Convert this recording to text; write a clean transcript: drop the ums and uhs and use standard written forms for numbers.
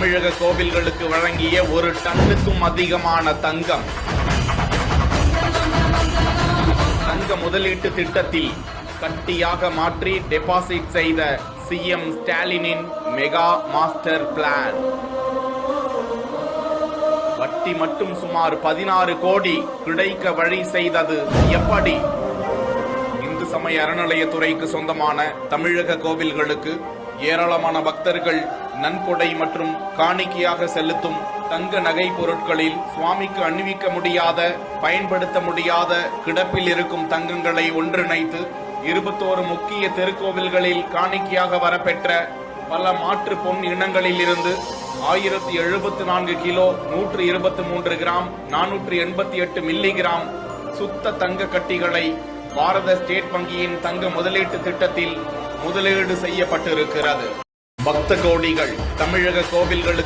தமிழக கோவில்களுக்கு வழங்கிய 1 டன்னுக்கும் அதிகமான தங்கம். தங்க முதலீட்டு திட்டத்தில் கட்டியாக மாற்றி டெபாசிட் செய்த சிஎம் ஸ்டாலினின் மெகா மாஸ்டர் பிளான். வட்டி மட்டும் சுமார் 16 கோடி கிடைக்க வழி செய்தது எப்படி? இந்து சமய அறநிலையத்துறைக்கு சொந்தமான தமிழக கோவில்களுக்கு ஏராளமான பக்தர்கள் நன்கொடை மற்றும் காணிக்கையாக செலுத்தும் தங்க நகை பொருட்களில் சுவாமிக்கு அணிவிக்க முடியாத, பயன்படுத்த முடியாத கிடப்பில் இருக்கும் தங்கங்களை ஒன்றிணைத்து 21 முக்கிய திருக்கோவில்களில் காணிக்கையாக வரப்பெற்ற பல மாற்று பொன் இனங்களில் இருந்து 1074 கிலோ, 123 கிராம், 488 மில்லிகிராம் சுத்த தங்க கட்டிகளை பாரத ஸ்டேட் வங்கியின் தங்க முதலீட்டு திட்டத்தில் முதலீடு செய்யப்பட்டிருக்கிறது. பக்த கோடிகள் தமிழக கோவில்களுக்கு